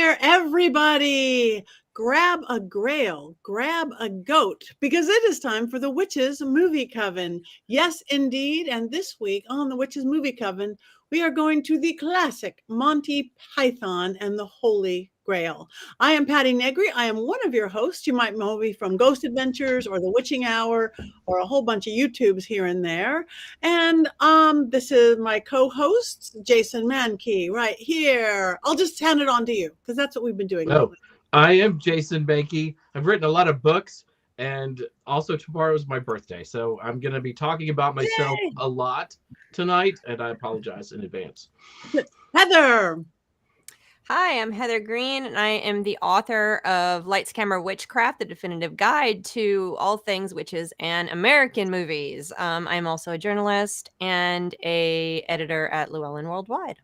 there, everybody. Grab a grail, grab a goat, because it is time for the Witches Movie Coven. Yes, indeed. And this week on the Witches Movie Coven, we are going to the classic Monty Python and the Holy Grail. I am Patti Negri. I am one of your hosts. You might know me from Ghost Adventures or The Witching Hour or a whole bunch of YouTubes here and there. And this is my co-host, Jason Mankey, right here. I'll just hand it on to you because that's what we've been doing lately. I am Jason Mankey. I've written a lot of books, and also tomorrow is my birthday, so I'm going to be talking about myself a lot tonight, and I apologize in advance. Heather. Hi, I'm Heather Greene, and I am the author of Lights, Camera, Witchcraft, the definitive guide to all things witches and American movies. I'm also a journalist and a editor at Llewellyn Worldwide.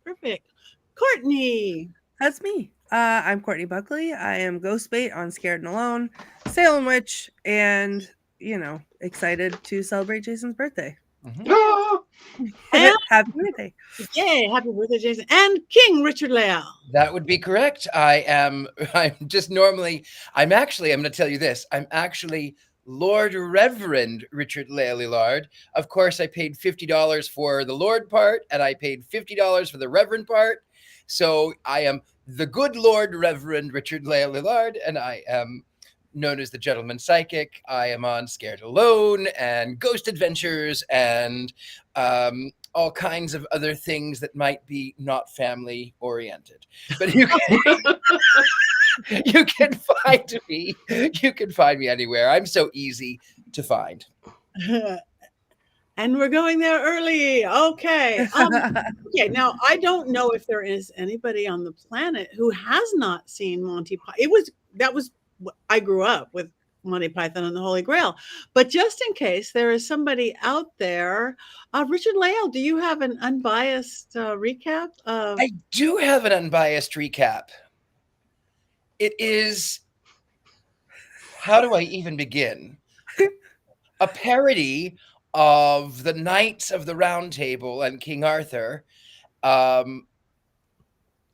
Perfect. Courtney. That's me. I'm Courtney Buckley. I am Ghostbait on Scared and Alone, Salem Witch, and, excited to celebrate Jason's birthday. Mm-hmm. Happy birthday. Yay, happy birthday, Jason. And King Richard-Lael. That would be correct. I'm going to tell you this. I'm actually Lord Reverend Richard-Lael Lillard. Of course, I paid $50 for the Lord part, and I paid $50 for the Reverend part. So I am the good Lord Reverend Richard-Lael Lillard, and I am known as the Gentleman Psychic. I am on Scared Alone and Ghost Adventures and all kinds of other things that might be not family oriented. But you can find me. You can find me anywhere. I'm so easy to find. And we're going there early. Okay. Okay. Now, I don't know if there is anybody on the planet who has not seen Monty Python. I grew up with Monty Python and the Holy Grail. But just in case there is somebody out there, Richard-Lael, do you have an unbiased recap? I do have an unbiased recap. It is, how do I even begin? A parody of the Knights of the Round Table and King Arthur.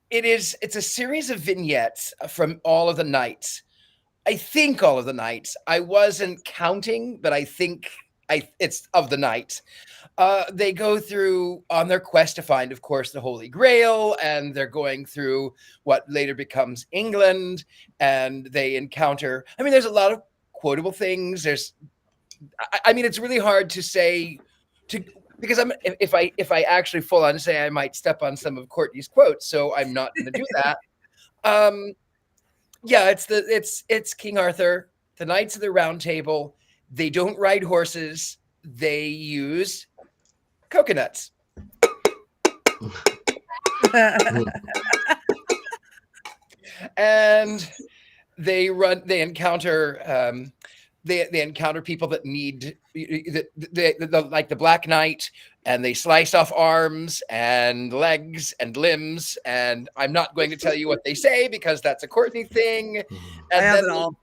It's a series of vignettes from all of the knights. I think all of the knights. I wasn't counting, but I think it's of the knights. They go through on their quest to find, of course, the Holy Grail, and they're going through what later becomes England, and they encounter. There's a lot of quotable things. It's really hard to say because if I actually full on say, I might step on some of Courtney's quotes, so I'm not going to do that. It's King Arthur, the Knights of the Round Table. They don't ride horses. They use coconuts. And they encounter they encounter people that need like the Black Knight, and they slice off arms and legs and limbs. And I'm not going to tell you what they say because that's a Courtney thing. And I have it all.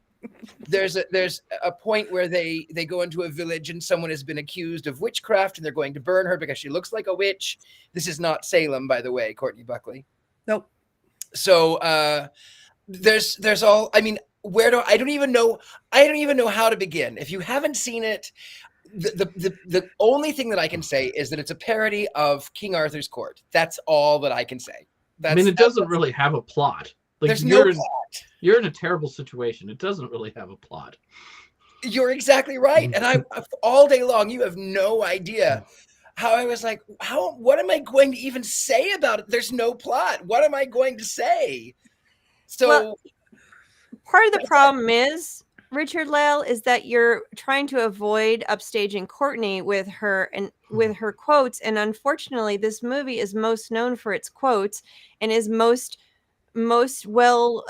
There's a point where they go into a village and someone has been accused of witchcraft and they're going to burn her because she looks like a witch. This is not Salem, by the way, Courtney Buckley. Nope. So there's all. I don't even know how to begin. If you haven't seen it, the only thing that I can say is that it's a parody of King Arthur's court. That's all that I can say. It doesn't really have a plot. There's no plot. You're in a terrible situation. It doesn't really have a plot. You're exactly right. And I all day long, you have no idea how I was like, what am I going to even say about it? There's no plot. What am I going to say? So part of the problem is, Richard-Lael, is that you're trying to avoid upstaging Courtney with her quotes, and unfortunately, this movie is most known for its quotes and is most well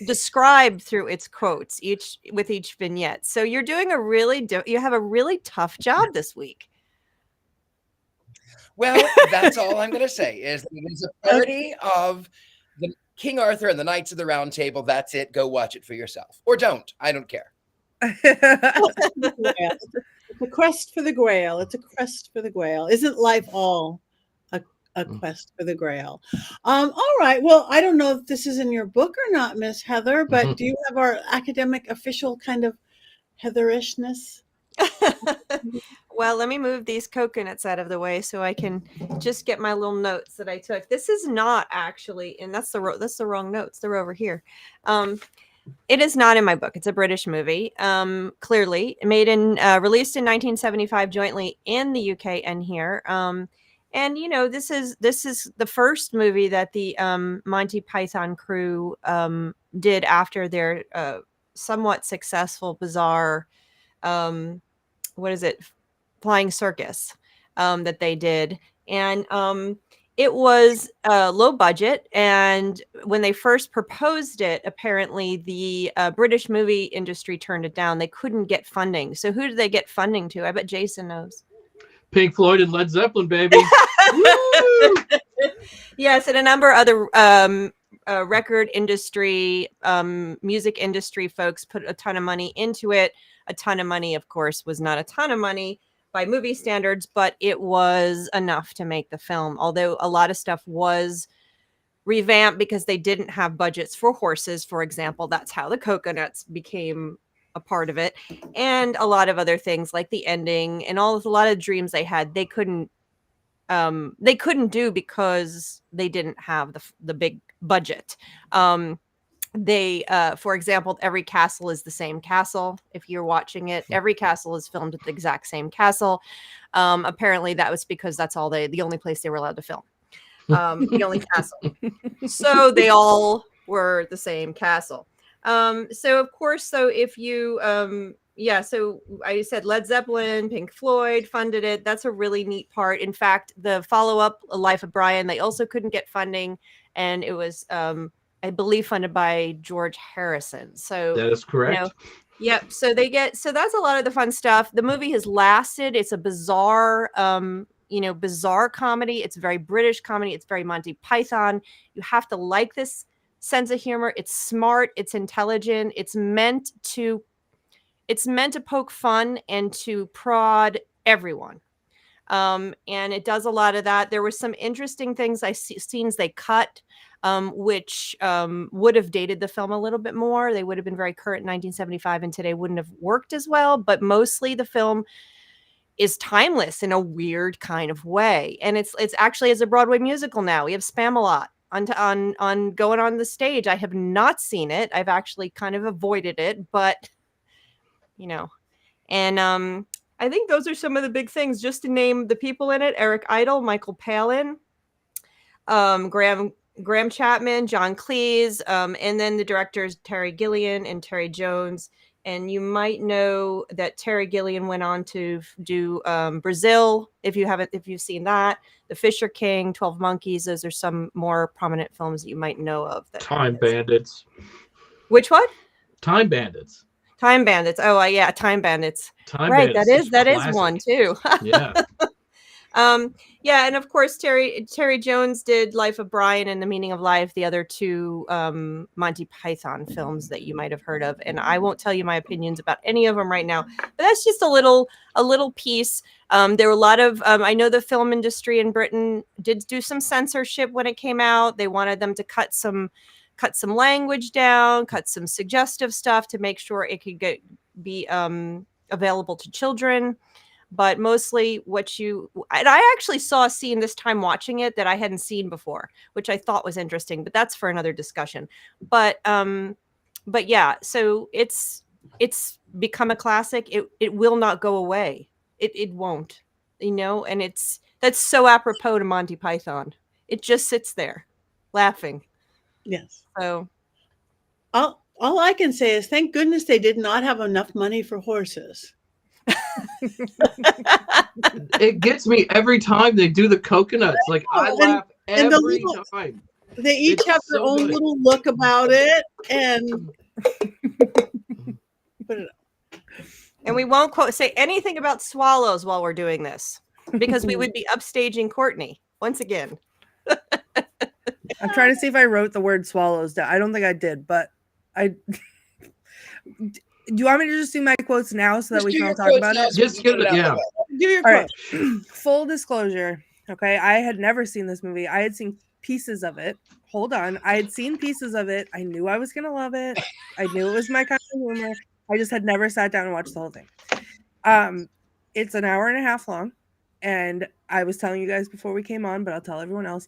described through its quotes with each vignette. So you're doing you have a really tough job this week. Well, that's all I'm going to say is that it is a parody of the King Arthur and the Knights of the Round Table. That's it. Go watch it for yourself. Or don't. I don't care. It's a quest for the Grail. It's a quest for the Grail. Isn't life all A Quest for the Grail. All right. Well, I don't know if this is in your book or not, Miss Heather, but do you have our academic official kind of Heatherishness? Well, let me move these coconuts out of the way so I can just get my little notes that I took. This is not actually, and that's the wrong notes. They're over here. It is not in my book. It's a British movie. Clearly made in released in 1975 jointly in the UK and here. And you know, this is the first movie that the Monty Python crew did after their somewhat successful, bizarre, what is it, flying circus that they did. And it was low budget, and when they first proposed it, apparently the British movie industry turned it down. They couldn't get funding. So who did they get funding to? I bet Jason knows. Pink Floyd and Led Zeppelin, baby. Woo! Yes, and a number of other record industry, music industry folks put a ton of money into it. A ton of money, of course, was not a ton of money by movie standards, but it was enough to make the film. Although a lot of stuff was revamped because they didn't have budgets for horses, for example. That's how the coconuts became a part of it. And a lot of other things like the ending and a lot of dreams they had, they couldn't do because they didn't have the big budget. For example, every castle is the same castle. If you're watching it, every castle is filmed at the exact same castle. Apparently that was because that's the only place they were allowed to film. The only castle. So they all were the same castle. So of course, if you, so I said Led Zeppelin, Pink Floyd funded it. That's a really neat part. In fact, the follow-up, Life of Brian, they also couldn't get funding, and it was, I believe, funded by George Harrison. So that is correct. You know, yep. So that's a lot of the fun stuff. The movie has lasted. It's a bizarre, bizarre comedy. It's very British comedy. It's very Monty Python. You have to like this sense of humor. It's smart. It's intelligent. It's meant to poke fun and to prod everyone. And it does a lot of that. There were some interesting things scenes they cut, which would have dated the film a little bit more. They would have been very current in 1975 and today wouldn't have worked as well. But mostly the film is timeless in a weird kind of way. And it's actually as a Broadway musical now. We have Spamalot on going on the stage. I have not seen it. I've actually kind of avoided it, but you know, and I think those are some of the big things, just to name the people in it: Eric Idle, Michael Palin, Graham Chapman, John Cleese, and then the directors Terry Gilliam and Terry Jones. And you might know that Terry Gilliam went on to do Brazil, if you've seen that, The Fisher King, 12 Monkeys. Those are some more prominent films that you might know of. Time Bandits. Which one? Time Bandits. Time Bandits. Oh, yeah, Time Bandits. Time right, Bandits that is one too. Yeah. Yeah, and of course Terry Jones did Life of Brian and The Meaning of Life, the other two Monty Python films that you might have heard of. And I won't tell you my opinions about any of them right now, but that's just a little piece. There were a lot of I know the film industry in Britain did do some censorship when it came out. They wanted them to cut some language down, cut some suggestive stuff to make sure it could be available to children. But mostly I actually saw a scene this time watching it that I hadn't seen before, which I thought was interesting, but that's for another discussion. But yeah, so it's become a classic. It will not go away. It won't, and that's so apropos to Monty Python. It just sits there laughing. Yes. So all I can say is thank goodness they did not have enough money for horses. It gets me every time they do the coconuts. Like I laugh every time. They each have their own little look about it, and and we won't say anything about swallows while we're doing this because we would be upstaging Courtney once again. I'm trying to see if I wrote the word swallows down. I don't think I did, but I. Do you want me to just do my quotes now so that we can all talk about it? Just get it. Yeah. Give your All quote. right. Full disclosure. Okay, I had never seen this movie. I had seen pieces of it. Hold on. I had seen pieces of it. I knew I was going to love it. I knew it was my kind of humor. I just had never sat down and watched the whole thing. It's an hour and a half long, and I was telling you guys before we came on, but I'll tell everyone else.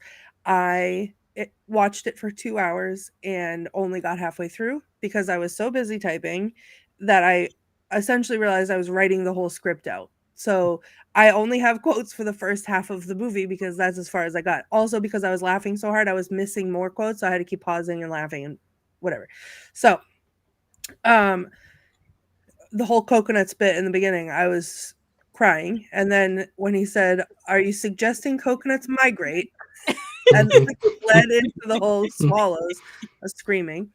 Watched it for 2 hours and only got halfway through because I was so busy typing that I essentially realized I was writing the whole script out. So I only have quotes for the first half of the movie because that's as far as I got. Also, because I was laughing so hard, I was missing more quotes, so I had to keep pausing and laughing and whatever. So, the whole coconuts bit in the beginning, I was crying, and then when he said, "Are you suggesting coconuts migrate?" and then it led into the whole swallows, screaming.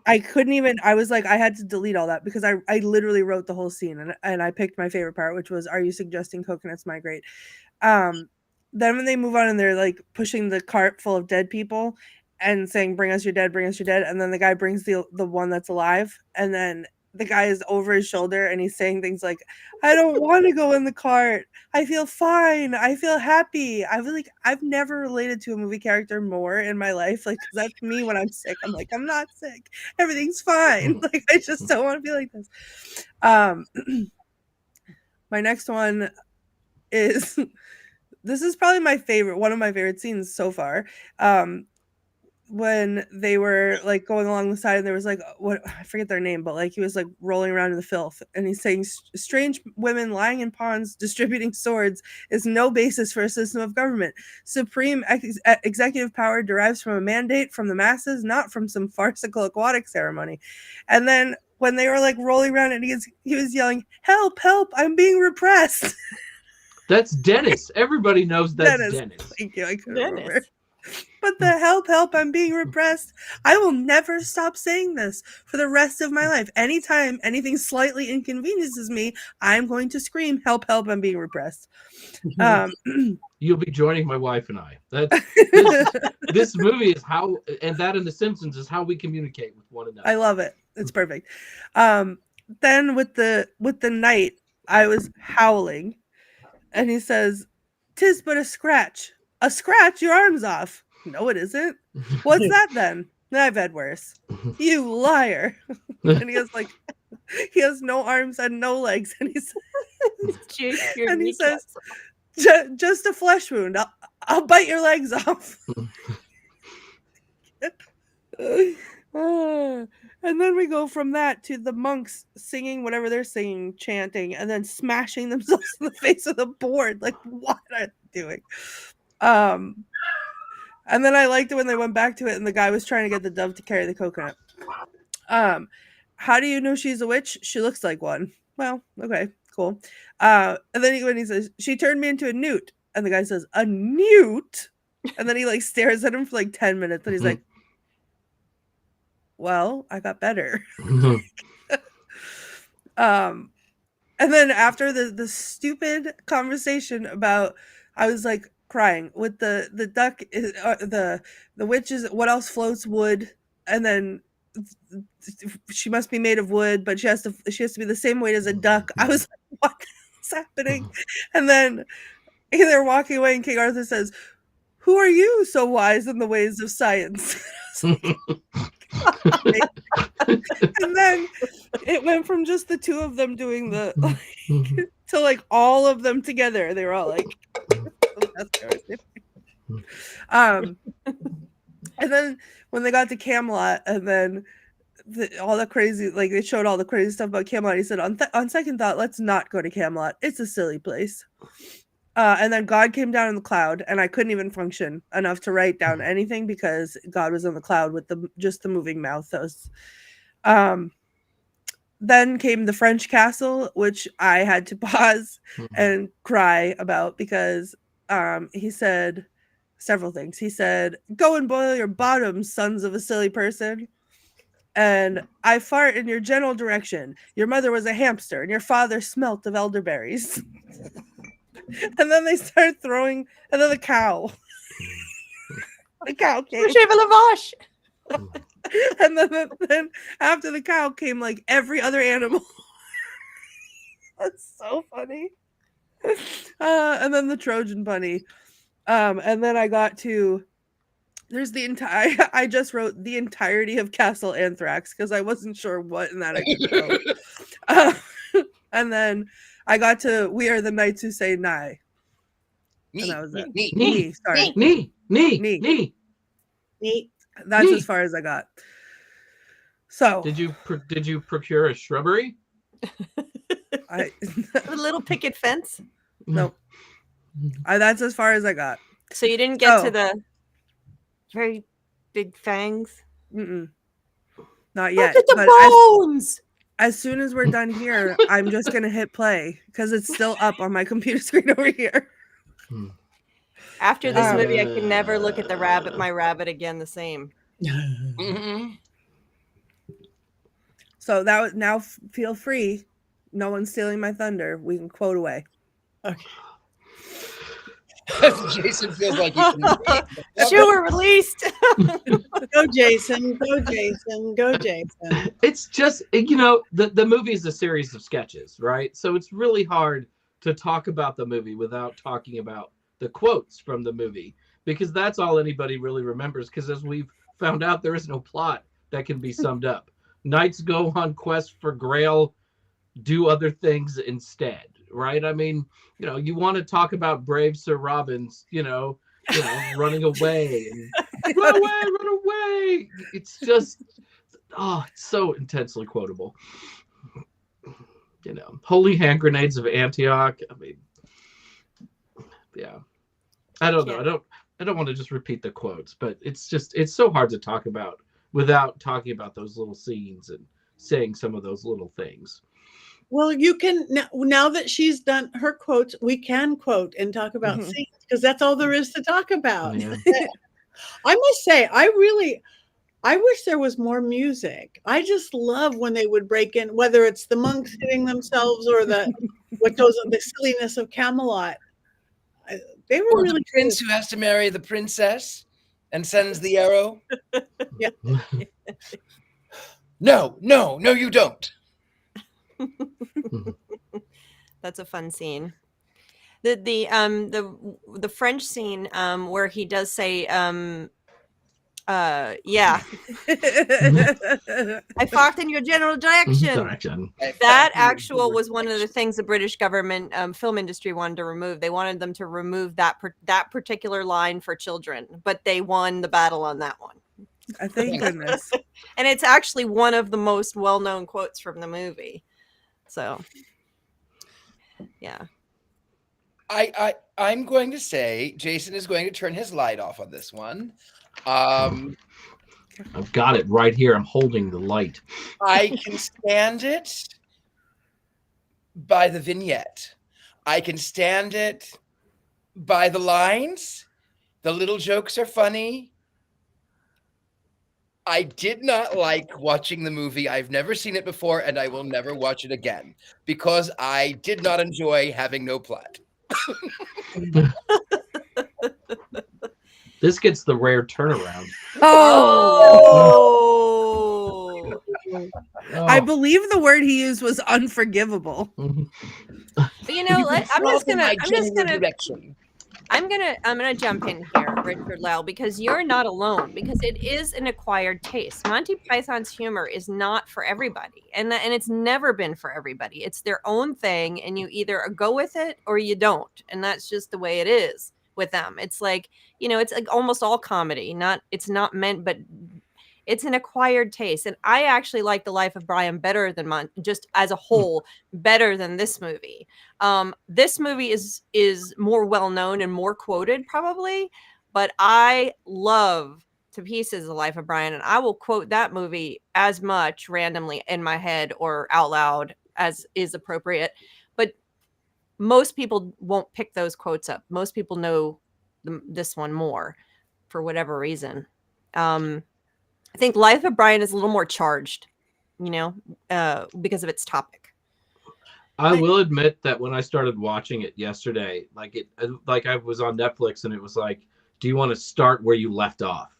I couldn't even, I was like, I had to delete all that because I literally wrote the whole scene and I picked my favorite part, which was, "Are you suggesting coconuts migrate?" Then when they move on and they're like pushing the cart full of dead people and saying, "Bring us your dead, bring us your dead." And then the guy brings the one that's alive. And then the guy is over his shoulder and he's saying things like, "I don't want to go in the cart. I feel fine. I feel happy." I've never related to a movie character more in my life. Like, 'cause that's me when I'm sick. I'm like, I'm not sick. Everything's fine. Like, I just don't want to be like this. My next one is, this is probably one of my favorite scenes so far. When they were like going along the side and there was like, what, I forget their name, but like he was like rolling around in the filth and he's saying, "Strange women lying in ponds distributing swords is no basis for a system of government. Supreme executive power derives from a mandate from the masses, not from some farcical aquatic ceremony." And then when they were like rolling around and he was yelling, "Help, help, I'm being repressed." That's Dennis. Everybody knows that's Dennis. Thank you. I couldn't remember. But the "help, help, I'm being repressed." I will never stop saying this for the rest of my life. Anytime anything slightly inconveniences me, I'm going to scream, "Help, help, I'm being repressed." You'll be joining my wife and I. This movie is how, and that in The Simpsons is how we communicate with one another. I love it. It's perfect. Then with the knight, I was howling. And he says, "'Tis but a scratch." "A scratch? Your arm's off." "No, it isn't." "What's that then?" "I've had worse." "You liar." And he has no arms and no legs. And he says, "Just a flesh wound. I'll bite your legs off." And then we go from that to the monks singing whatever they're singing, chanting, and then smashing themselves in the face of the board. Like, what are they doing? And then I liked it when they went back to it and the guy was trying to get the dove to carry the coconut. "How do you know she's a witch? She looks like one." Well, okay, cool. And then when he says, "She turned me into a newt," and the guy says, "A newt?" And then he like stares at him for like 10 minutes and he's like, "Well, I got better." And then after the stupid conversation about, I was like crying with the duck, the witches, what else floats? Wood. And then she must be made of wood, but she has to be the same weight as a duck. I was like, what is happening? And then they're walking away and King Arthur says, "Who are you so wise in the ways of science?" And then it went from just the two of them doing the to like all of them together. They were all like, and then when they got to Camelot, and then all the crazy, like they showed all the crazy stuff about Camelot. He said, on second thought, let's not go to Camelot. It's a silly place. And then God came down in the cloud, and I couldn't even function enough to write down anything because God was in the cloud with just the moving mouth. That was, then came the French castle, which I had to pause and cry about because he said several things. He said, "Go and boil your bottoms, sons of a silly person. And I fart in your general direction. Your mother was a hamster, and your father smelt of elderberries." And then they started throwing, and then the cow. The cow came. And then after the cow came like every other animal. That's so funny. And then the Trojan Bunny. And then I got to there's the entire I just wrote the entirety of Castle Anthrax because I wasn't sure what in that I could wrote. And then I got to We Are the Knights Who Say Nye. And that was it. Knee. Sorry. Knee. That's Knee. as far as I got. So Did you procure a shrubbery? I A little picket fence. nope. That's as far as I got. So you didn't get Oh. to the very big fangs. Mm-mm. Not yet. Look at the But bones. as soon as we're done here, I'm just gonna hit play because it's still up on my computer screen over here. After this movie, I can never look at my rabbit again the same. Mhm. So that was, now feel free. No one's stealing my thunder. We can quote away. Okay. Jason feels like he can. Shoe were released. Go, Jason. Go, Jason. Go, Jason. It's just, the movie is a series of sketches, right? So it's really hard to talk about the movie without talking about the quotes from the movie, because that's all anybody really remembers, because as we've found out, there is no plot that can be summed up. Knights go on quest for Grail, do other things instead, right? I mean, you want to talk about brave Sir Robin's, running away and run away. It's just, it's so intensely quotable. Holy hand grenades of Antioch. I mean, yeah. I don't know. I don't want to just repeat the quotes, but it's so hard to talk about without talking about those little scenes and saying some of those little things. Well, you can now that she's done her quotes, we can quote and talk about scenes because that's all there is to talk about. Yeah. I must say, I wish there was more music. I just love when they would break in, whether it's the monks hitting themselves or the silliness of Camelot. They were Or really the prince who has to marry the princess and sends the arrow. Yeah. No, you don't. That's a fun scene. The French scene where he does say yeah, I fought in your general direction. That was one of the things the British government film industry wanted to remove. They wanted them to remove that particular line for children, but they won the battle on that one. Thank goodness. And it's actually one of the most well-known quotes from the movie. So, yeah. I'm going to say Jason is going to turn his light off on this one. I've got it right here. I'm holding the light. I can stand it by the vignette. I can stand it by the lines. The little jokes are funny. I did not like watching the movie. I've never seen it before, and I will never watch it again because I did not enjoy having no plot. This gets the rare turnaround. Oh! I believe the word he used was unforgivable. But I'm gonna jump in here, Richard-Lael, because you're not alone, because it is an acquired taste. Monty Python's humor is not for everybody, and it's never been for everybody. It's their own thing, and you either go with it or you don't, and that's just the way it is with them. It's like, it's like almost all comedy. It's not meant, but it's an acquired taste. And I actually like The Life of Brian better than just as a whole, better than this movie. This movie is more well-known and more quoted probably, but I love to pieces The Life of Brian, and I will quote that movie as much randomly in my head or out loud as is appropriate. But most people won't pick those quotes up. Most people know this one more for whatever reason. I think Life of Brian is a little more charged, because of its topic. I will admit that when I started watching it yesterday, like I was on Netflix and it was like, do you want to start where you left off?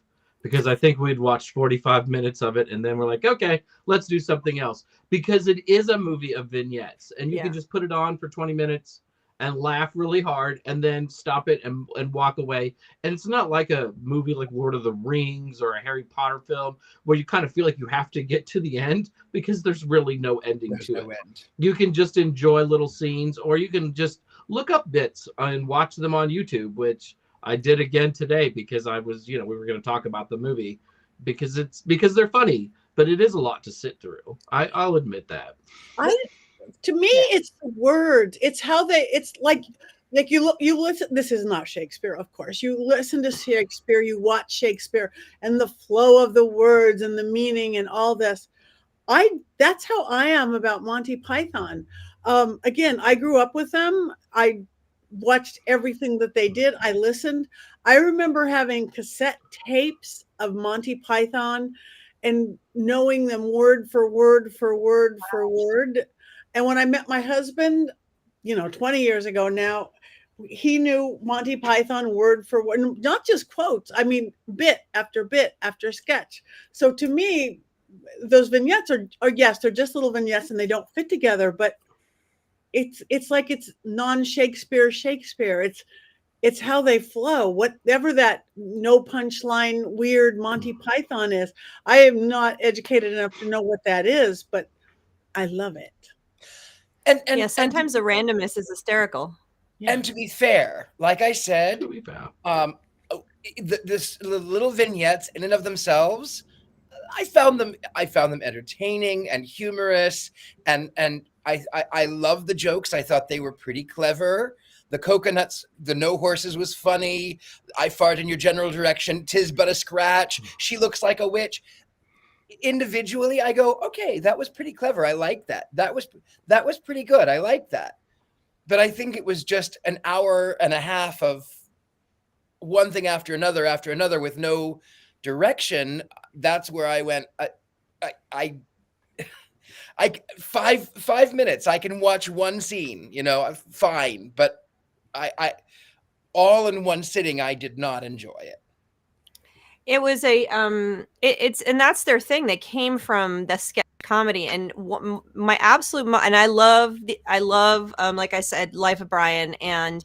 Because I think we'd watched 45 minutes of it and then we're like, okay, let's do something else. Because it is a movie of vignettes and you can just put it on for 20 minutes and laugh really hard and then stop it and walk away. And it's not like a movie like Lord of the Rings or a Harry Potter film where you kind of feel like you have to get to the end, because there's really no ending to it. You can just enjoy little scenes, or you can just look up bits and watch them on YouTube, which I did again today because I was, we were going to talk about the movie because they're funny, but it is a lot to sit through. I'll admit that. To me, it's the words. It's how it's like you listen. This is not Shakespeare, of course. You listen to Shakespeare, you watch Shakespeare, and the flow of the words and the meaning and all this. That's how I am about Monty Python. Again, I grew up with them. I watched everything that they did. I listened. I remember having cassette tapes of Monty Python and knowing them word for word for word for word. And when I met my husband, 20 years ago now, he knew Monty Python word for word, not just quotes. I mean, bit after sketch. So to me, those vignettes are yes, they're just little vignettes and they don't fit together, but it's like it's non-Shakespeare. It's how they flow. Whatever that no punchline weird Monty Python is. I am not educated enough to know what that is, but I love it. And sometimes the randomness is hysterical. And to be fair, like I said, the little vignettes in and of themselves, I found them entertaining and humorous, and I love the jokes. I thought they were pretty clever. The coconuts, the no horses was funny. I fart in your general direction. 'Tis but a scratch. She looks like a witch. Individually, I go, okay, that was pretty clever. I like that. That was pretty good. I like that. But I think it was just an hour and a half of one thing after another with no direction. That's where I went. I 5 minutes. I can watch one scene, fine. But I all in one sitting, I did not enjoy it. It was and that's their thing. They came from the sketch comedy, and my absolute and I love like I said, Life of Brian, and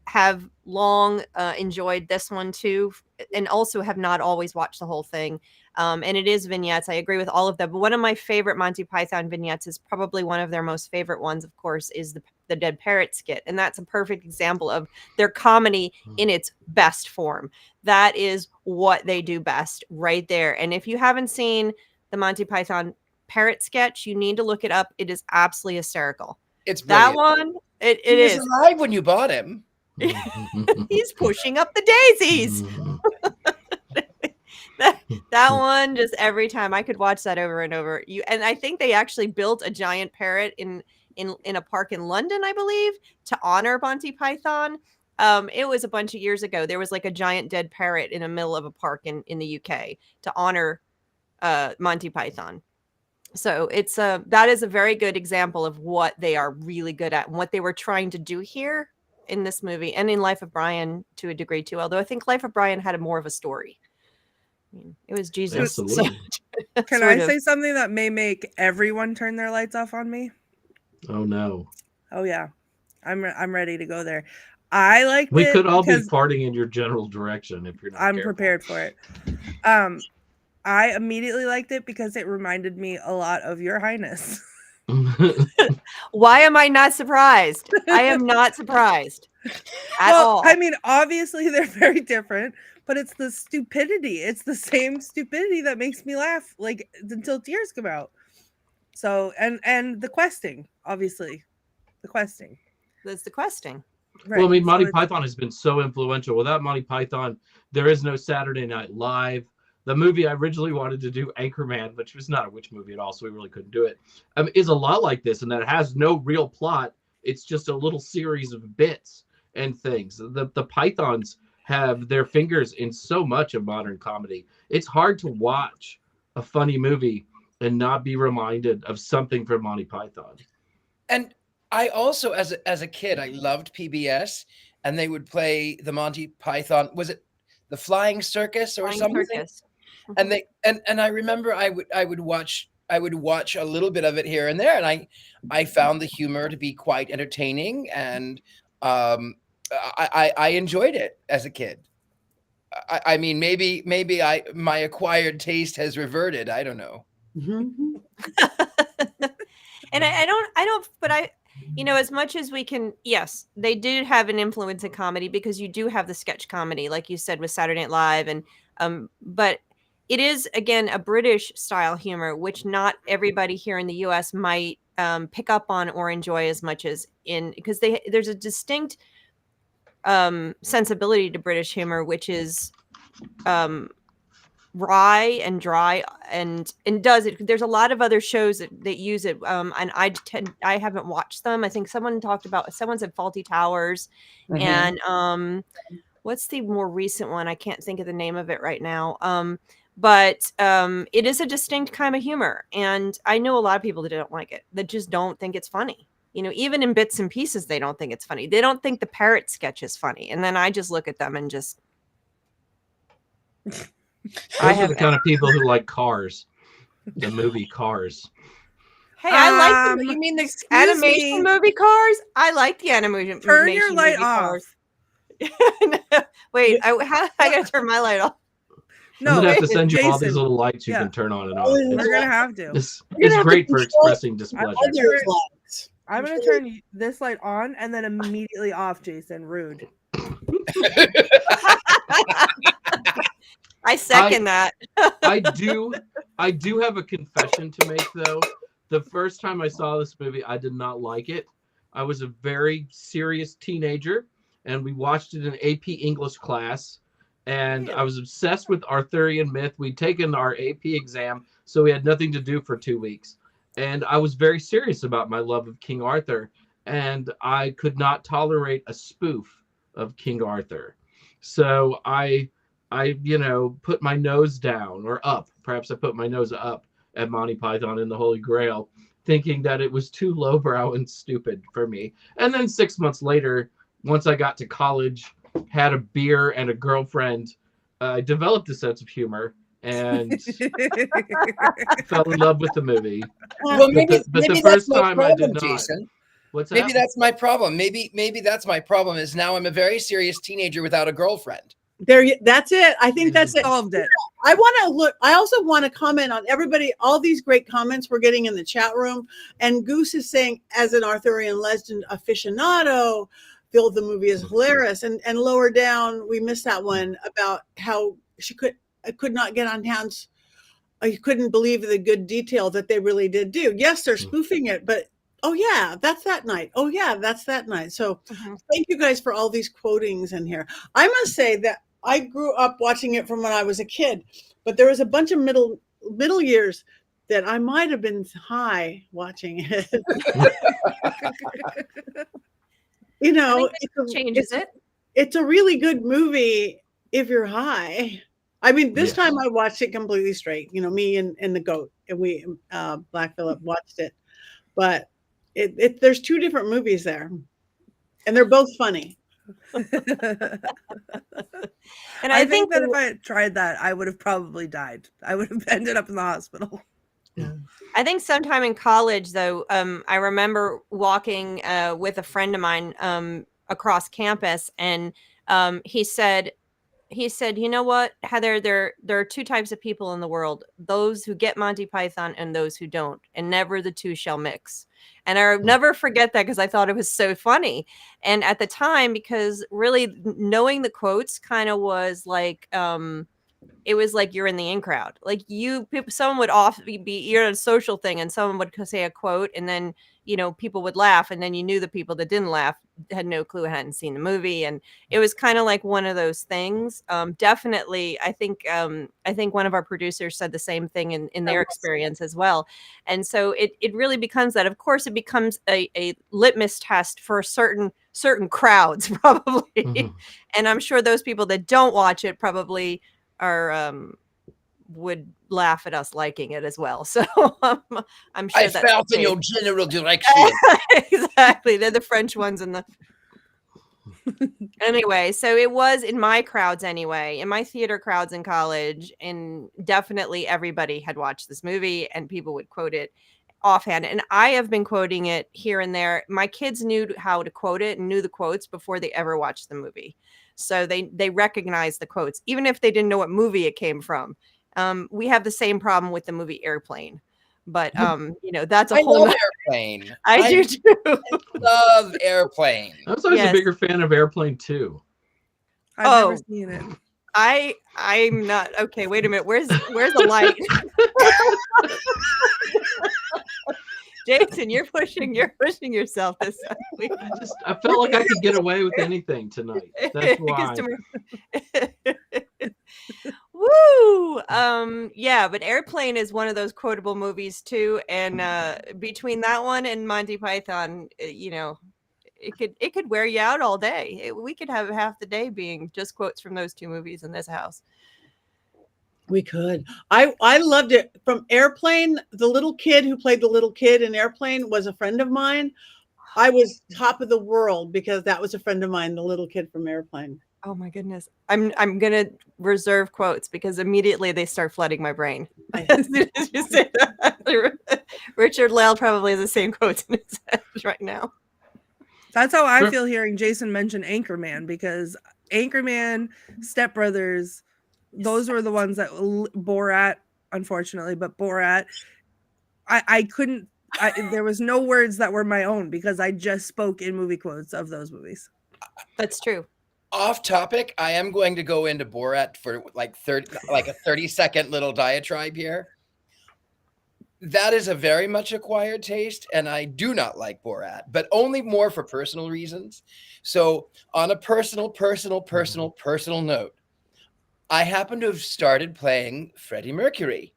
have long enjoyed this one too, and also have not always watched the whole thing. And it is vignettes. I agree with all of them. But one of my favorite Monty Python vignettes is probably one of their most favorite ones, of course, is the Dead Parrot skit. And that's a perfect example of their comedy in its best form. That is what they do best right there. And if you haven't seen the Monty Python parrot sketch, you need to look it up. It is absolutely hysterical. It's brilliant. That one. It he is. was alive when you bought him. He's pushing up the daisies. that one, just every time I could watch that over and over. And I think they actually built a giant parrot in a park in London, I believe, to honor Monty Python. It was a bunch of years ago. There was like a giant dead parrot in the middle of a park in the UK to honor Monty Python. So it's that is a very good example of what they are really good at and what they were trying to do here in this movie and in Life of Brian to a degree too. Although I think Life of Brian had more of a story. I mean, it was Jesus. So, can I say something that may make everyone turn their lights off on me? Oh no. Oh yeah. I'm ready to go there. I like we could all be farting in your general direction if you're not I'm careful. Prepared for it. I immediately liked it because it reminded me a lot of Your Highness. Why am I not surprised? I am not surprised at all. I mean, obviously they're very different, but it's the stupidity. It's the same stupidity that makes me laugh like until tears come out. So and the questing, obviously. The questing. That's the questing. Right. Well, I mean, Monty Python has been so influential. Without Monty Python, there is no Saturday Night Live. The movie I originally wanted to do, Anchorman, which was not a witch movie at all, so we really couldn't do it, is a lot like this, and that it has no real plot. It's just a little series of bits and things. The Pythons have their fingers in so much of modern comedy. It's hard to watch a funny movie and not be reminded of something from Monty Python. And I also, as a kid, I loved PBS, and they would play the Monty Python. Was it the Flying Circus or something? Circus. And and I remember I would watch a little bit of it here and there, and I found the humor to be quite entertaining, and I enjoyed it as a kid. I mean, maybe my acquired taste has reverted. I don't know. Mhm. And I don't, but as much as we can, yes, they did have an influence in comedy, because you do have the sketch comedy, like you said, with Saturday Night Live, and but it is, again, a British style humor, which not everybody here in the US might pick up on or enjoy as much as because there's a distinct sensibility to British humor, which is wry and dry, and does it. There's a lot of other shows that use it, and I haven't watched them. I think someone said Faulty Towers, Mhm. and what's the more recent one? I can't think of the name of it right now. But it is a distinct kind of humor, and I know a lot of people that don't like it, that just don't think it's funny. Even in bits and pieces, they don't think it's funny. They don't think the parrot sketch is funny, and then I just look at them and just. Those are the kind of people who like Cars, the movie Cars. Hey, I like you mean the animation movie Cars? I like the animation. Turn your light off. Cars. Wait, I gotta turn my light off. No, I'm gonna have to send you Jason. all these little lights you can turn on and off. We're gonna have to. It's great for expressing displeasure. I'm gonna turn this light on and then immediately off, Jason. Rude. I second that. I do have a confession to make, though. The first time I saw this movie, I did not like it. I was a very serious teenager, and we watched it in AP English class. And I was obsessed with Arthurian myth. We'd taken our AP exam, so we had nothing to do for 2 weeks. And I was very serious about my love of King Arthur. And I could not tolerate a spoof of King Arthur. So I put my nose down, or up. Perhaps I put my nose up at Monty Python and the Holy Grail, thinking that it was too lowbrow and stupid for me. And then 6 months later, once I got to college, had a beer and a girlfriend, I developed a sense of humor and fell in love with the movie. Well, maybe the that's first my time problem, I did not. Jason. What's that? Maybe that's my problem. Maybe that's my problem. Is now I'm a very serious teenager without a girlfriend. That's it. I think that's it. Solved it. I want to look. I also want to comment on everybody, all these great comments we're getting in the chat room. And Goose is saying, as an Arthurian legend aficionado, feel the movie is hilarious. And lower down, we missed that one about how she could not get on hands. You couldn't believe the good detail that they really did do. Yes, they're spoofing it, but oh yeah, that's that night. Oh yeah, that's that night. So thank you guys for all these quotings in here. I must say that I grew up watching it from when I was a kid, but there was a bunch of middle years that I might have been high watching it. Changes it. It's a really good movie if you're high. I mean, this time I watched it completely straight. Me and the goat, and we Black Phillip watched it, but there's two different movies there, and they're both funny. And I think that if I had tried that, I would have probably died. I would have ended up in the hospital. I think sometime in college, though, I remember walking with a friend of mine across campus, and he said, you know what, Heather, there are two types of people in the world: those who get Monty Python and those who don't, and never the two shall mix. And I'll never forget that, because I thought it was so funny. And at the time, because really knowing the quotes kind of was like, it was like you're in the in crowd. Like someone would you're at a social thing, and someone would say a quote, and then people would laugh, and then you knew the people that didn't laugh had no clue, hadn't seen the movie, and it was kind of like one of those things. Definitely, I think one of our producers said the same thing in their experience as well, and so it really becomes that. Of course, it becomes a litmus test for certain crowds, probably, and I'm sure those people that don't watch it probably are would laugh at us liking it as well. So I'm sure I felt in your general direction. Exactly. They're the French ones and the anyway, so it was in my crowds anyway, in my theater crowds in college, and definitely everybody had watched this movie and people would quote it. offhand, and I have been quoting it here and there. My kids knew how to quote it and knew the quotes before they ever watched the movie. So they recognize the quotes, even if they didn't know what movie it came from. We have the same problem with the movie Airplane. But that's a I whole love Airplane. I do too. I love Airplane. I was always a bigger fan of Airplane 2. I've never seen it. I'm not okay. Wait a minute. Where's the light? Jason, you're pushing yourself this week. I felt like I could get away with anything tonight. That's why. Woo! Yeah, but Airplane is one of those quotable movies too, and between that one and Monty Python, it could wear you out all day. We could have half the day being just quotes from those two movies in this house. We could. I loved it. From Airplane, the little kid who played the little kid in Airplane was a friend of mine. I was top of the world because that was a friend of mine, the little kid from Airplane. Oh my goodness. I'm gonna reserve quotes because immediately they start flooding my brain. As soon as you say that, Richard-Lael probably has the same quotes in his head right now. That's how I feel hearing Jason mention Anchorman, because Anchorman, Step Brothers, those were the ones that Borat, unfortunately, but Borat, I couldn't. There was no words that were my own because I just spoke in movie quotes of those movies. That's true. Off topic, I am going to go into Borat for like a 30-second little diatribe here. That is a very much acquired taste, and I do not like Borat, but only more for personal reasons. So on a personal note, I happen to have started playing Freddie Mercury.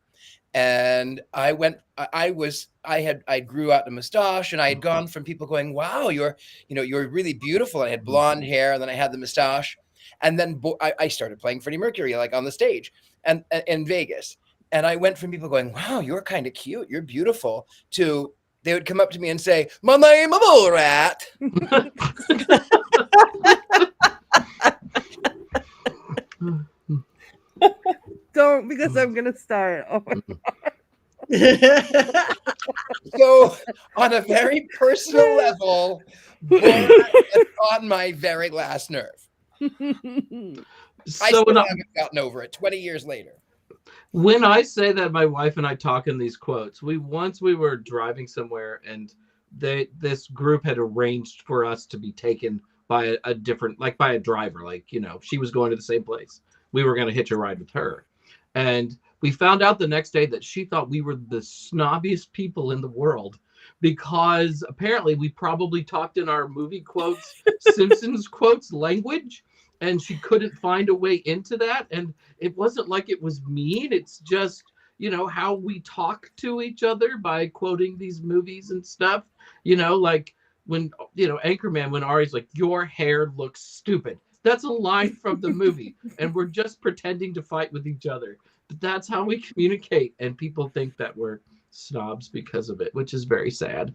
And I grew out a mustache, and I had gone from people going, wow, you're really beautiful. I had blonde hair, and then I had the mustache. And then I started playing Freddie Mercury, like on the stage and in Vegas. And I went from people going, wow, you're kind of cute, you're beautiful, to they would come up to me and say, my name is Borat. Don't, because I'm gonna start. Oh my God. So on a very personal level, Borat is on my very last nerve. I still haven't gotten over it 20 years later. When I say that, my wife and I talk in these quotes. We were driving somewhere, and this group had arranged for us to be taken by a different, like by a driver. Like, she was going to the same place. We were going to hitch a ride with her. And we found out the next day that she thought we were the snobbiest people in the world, because apparently we probably talked in our movie quotes, Simpsons quotes language, and she couldn't find a way into that. And it wasn't like it was mean. It's just, how we talk to each other by quoting these movies and stuff, like when, Anchorman, when Ari's like, your hair looks stupid. That's a line from the movie, and we're just pretending to fight with each other. But that's how we communicate, and people think that we're snobs because of it, which is very sad.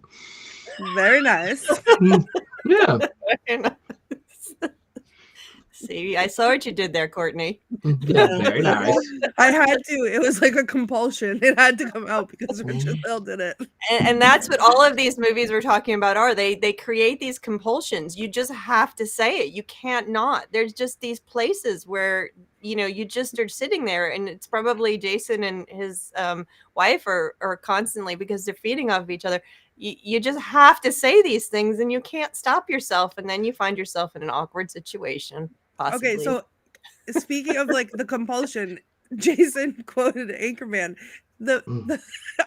Very nice. Yeah. Very nice. See, I saw what you did there, Courtney. Yeah, very nice. I had to. It was like a compulsion. It had to come out because Richard-Lael did it. And that's what all of these movies we're talking about are. They create these compulsions. You just have to say it. You can't not. There's just these places where, you just are sitting there, and it's probably Jason and his wife are constantly, because they're feeding off of each other. You just have to say these things, and you can't stop yourself. And then you find yourself in an awkward situation. Possibly. Okay, so speaking of like the compulsion, Jason quoted Anchorman.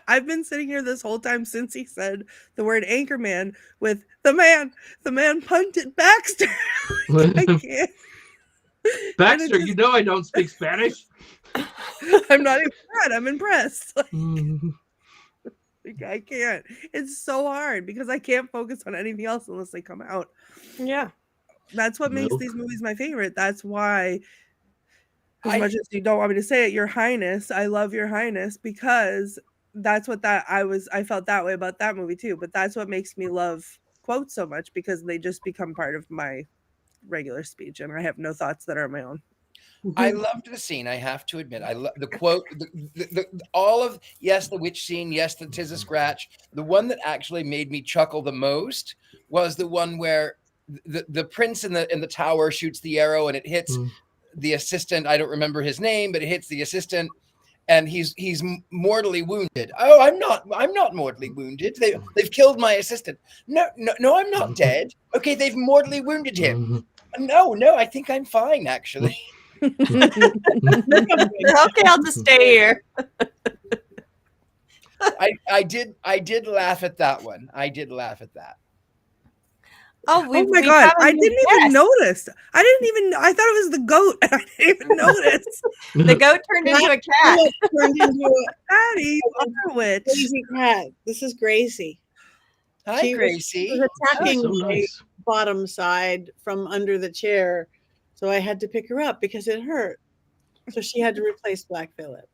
I've been sitting here this whole time since he said the word Anchorman with the man punted Baxter. I can't. Baxter, I don't speak Spanish. I'm not even mad. I'm impressed. I can't. It's so hard because I can't focus on anything else unless they come out. Yeah. That's what makes these movies my favorite. That's why, as much as you don't want me to say it, Your Highness, I love Your Highness, because that's what I felt that way about that movie too. But that's what makes me love quotes so much, because they just become part of my regular speech, and I have no thoughts that are my own. I loved the scene. I have to admit, I love the quote, all of yes, the witch scene, yes, the tis a scratch. The one that actually made me chuckle the most was the one where the prince in the tower shoots the arrow and it hits the assistant. I don't remember his name, but it hits the assistant, and he's mortally wounded. Oh, I'm not mortally wounded. They've killed my assistant. No, I'm not dead. Okay, they've mortally wounded him. No, I think I'm fine actually. Okay, I'll just stay here. I did laugh at that one. I did laugh at that. Oh my god! I didn't even notice. I thought it was the goat. I didn't even notice. The goat turned into a cat. Turned into a Patty, witch. crazy cat. This is Gracie. Hi, Gracie. She was attacking so nice. my bottom side from under the chair, so I had to pick her up because it hurt. So she had to replace Black Phillip.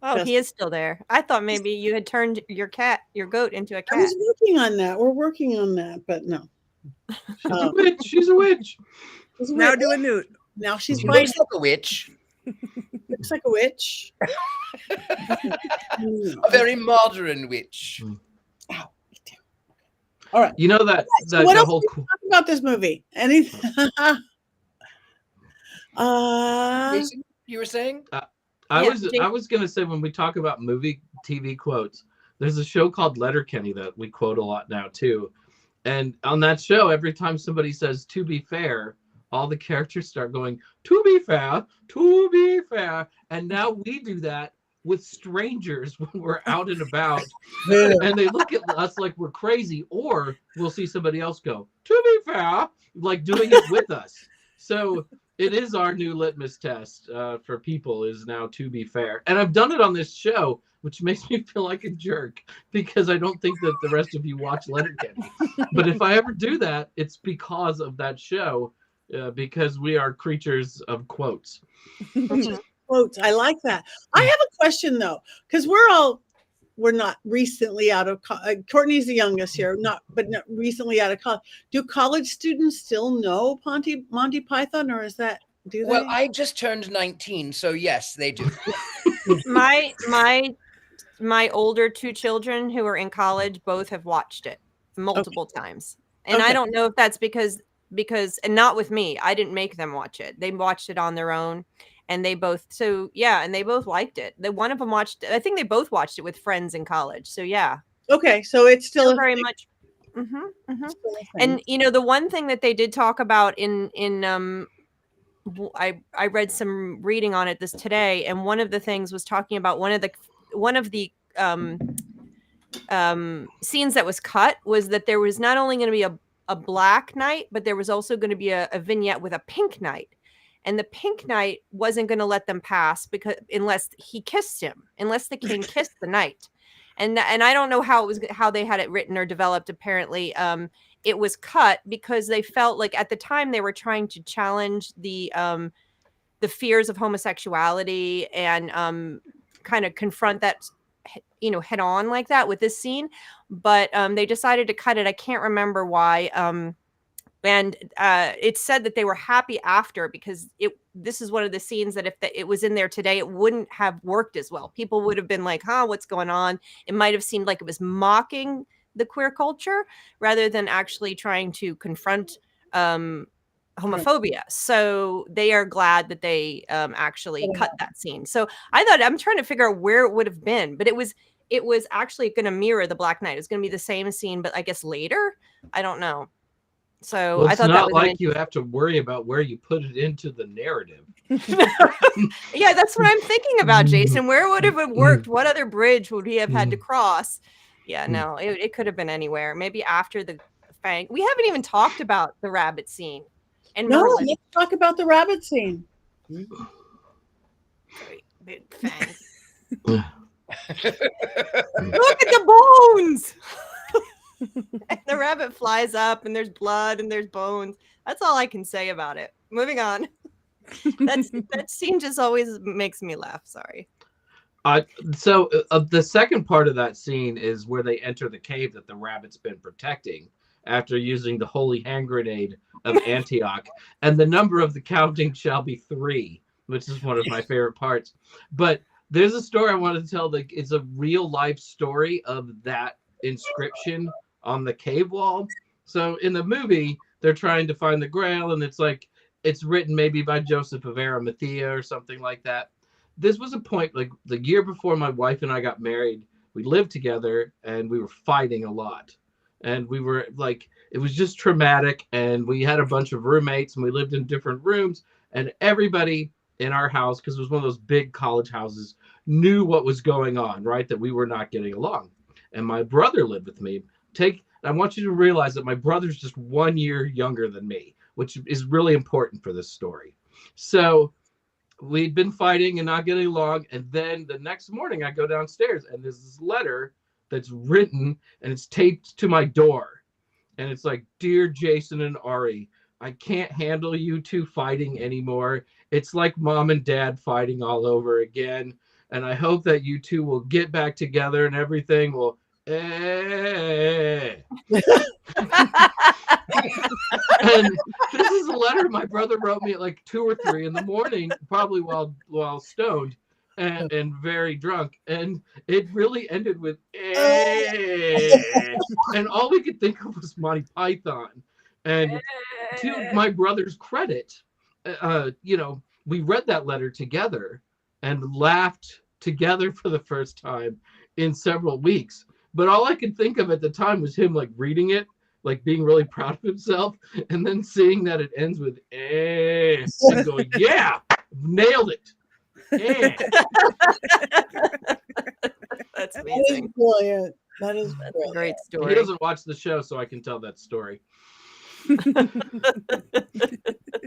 Oh, he is still there. I thought maybe you had turned your goat into a cat. I was working on that. We're working on that, but no. She's a witch. Now do a newt. Now she's She biting. looks like a witch. Looks like a witch. A very modern witch. Ow. All right. You know that So what the else whole can we talk about this movie? Anything? Jason, you were saying? I was gonna say, when we talk about movie TV quotes, there's a show called Letterkenny that we quote a lot now too. And on that show, every time somebody says "to be fair," all the characters start going "to be fair, to be fair." And now we do that with strangers when we're out and about, and they look at us like we're crazy, or we'll see somebody else go "to be fair," like doing it with us. So it is our new litmus test for people, is now "to be fair." And I've done it on this show, which makes me feel like a jerk because I don't think that the rest of you watch Letterkenny. But if I ever do that, it's because of that show, because we are creatures of quotes. Quotes. I like that. I have a question though, because we're not recently out of Courtney's the youngest here, not recently out of college. Do college students still know Monty Python, or is that do they? Well, I just turned 19, so yes, they do. My older two children who are in college both have watched it multiple times. And I don't know if that's because and not with me. I didn't make them watch it. They watched it on their own. And they both liked it. One of them watched it. I think they both watched it with friends in college. So yeah. Okay, so it's still very much. And the one thing that they did talk about I read some reading on it today, and one of the things was talking about one of the scenes that was cut was that there was not only going to be a black knight, but there was also going to be a vignette with a pink knight. And the pink knight wasn't going to let them pass unless he kissed him, unless the king kissed the knight. And I don't know how they had it written or developed. Apparently, it was cut because they felt like at the time they were trying to challenge the fears of homosexuality and kind of confront that, head on like that with this scene. But they decided to cut it. I can't remember why. And it said that they were happy after because this is one of the scenes that if it was in there today, it wouldn't have worked as well. People would have been like, what's going on? It might have seemed like it was mocking the queer culture rather than actually trying to confront homophobia. So they are glad that they actually cut that scene. So I'm trying to figure out where it would have been, but it was actually going to mirror the Black Knight. It was going to be the same scene, but I guess later, I don't know. So well, I thought not that was like you have to worry about where you put it into the narrative. Yeah, that's what I'm thinking about, Jason. Where would it have worked? What other bridge would he have had to cross? Yeah, no, it could have been anywhere. Maybe after the fang. We haven't even talked about the rabbit scene. And no, Merlin. let's talk about the rabbit scene. Big fangs. Look at the bones. And the rabbit flies up and there's blood and there's bones. That's all I can say about it. Moving on. That scene just always makes me laugh. Sorry. So the second part of that scene is where they enter the cave that the rabbit's been protecting. after using the holy hand grenade of Antioch. And the number of the counting shall be 3, which is one of my favorite parts. But there's a story I wanted to tell that it's a real life story of that inscription on the cave wall. So in the movie, they're trying to find the Grail, and it's like, it's written maybe by Joseph of Arimathea or something like that. This was a point, like the year before my wife and I got married, we lived together and we were fighting a lot. And we were like, it was just traumatic. And we had a bunch of roommates and we lived in different rooms, and everybody in our house, because it was one of those big college houses, knew what was going on, right? That we were not getting along. And my brother lived with me. I want you to realize that my brother's just 1 year younger than me, which is really important for this story. So we'd been fighting and not getting along. And then the next morning I go downstairs and there's this letter that's written and it's taped to my door. And it's like, "Dear Jason and Ari, I can't handle you two fighting anymore. It's like mom and dad fighting all over again. And I hope that you two will get back together and everything will." And this is a letter my brother wrote me at like 2 or 3 in the morning, probably while stoned and very drunk. And it really ended with and all we could think of was Monty Python. And to my brother's credit, we read that letter together and laughed together for the first time in several weeks. But all I could think of at the time was him like reading it, like being really proud of himself, and then seeing that it ends with and going, "Yeah, nailed it." That's That amazing. is brilliant. That is That's a brilliant. great He story. doesn't watch the show, so I can tell that story.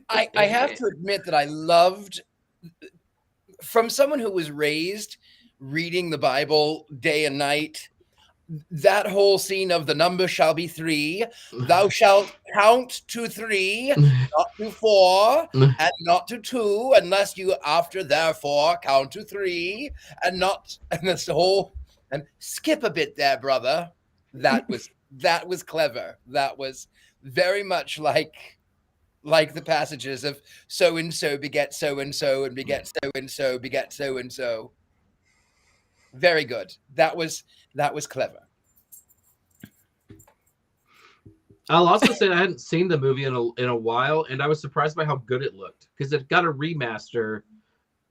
I have to admit that I loved, from someone who was raised reading the Bible day and night, that whole scene of the number shall be 3. Thou shalt count to 3, not to 4, and not to 2, unless you after therefore count to 3, and that's the whole, and skip a bit there, brother. That was clever. That was very much like the passages of so and so beget so and so and beget so and so beget so and so. Very good. That was clever. I'll also say I hadn't seen the movie in a while, and I was surprised by how good it looked, because it got a remaster.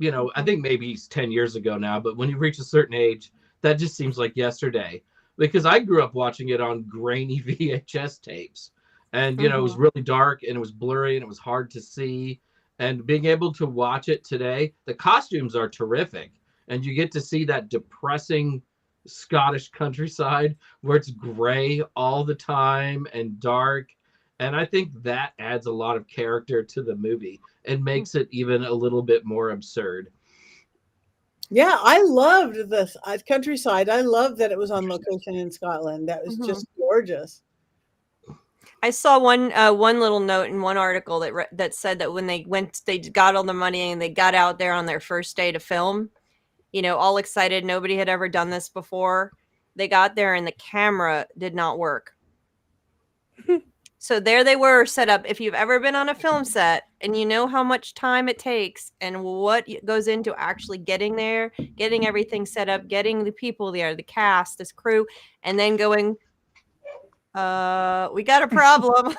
I think maybe it's 10 years ago now, but when you reach a certain age, that just seems like yesterday. Because I grew up watching it on grainy VHS tapes, and it was really dark and it was blurry and it was hard to see. And being able to watch it today, the costumes are terrific, and you get to see that depressing Scottish countryside where it's gray all the time and dark. And I think that adds a lot of character to the movie and makes it even a little bit more absurd. Yeah, I loved this countryside. I loved that it was on location in Scotland. That was just gorgeous. I saw one little note in one article that said that when they got all the money and they got out there on their first day to film, all excited. Nobody had ever done this before. They got there and the camera did not work. So there they were set up. If you've ever been on a film set and you know how much time it takes and what goes into actually getting there, getting everything set up, getting the people there, the cast, this crew, and then going, we got a problem.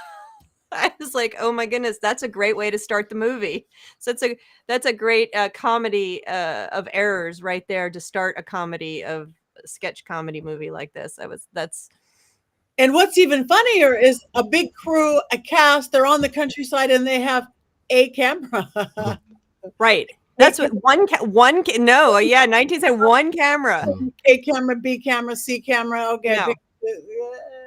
I was like, oh my goodness, that's a great way to start the movie. So that's a great comedy of errors right there to start a sketch comedy movie like this. And what's even funnier is a big crew, a cast, they're on the countryside and they have a camera. Right. That's what 19 said one camera. A camera, B camera, C camera. Okay. No.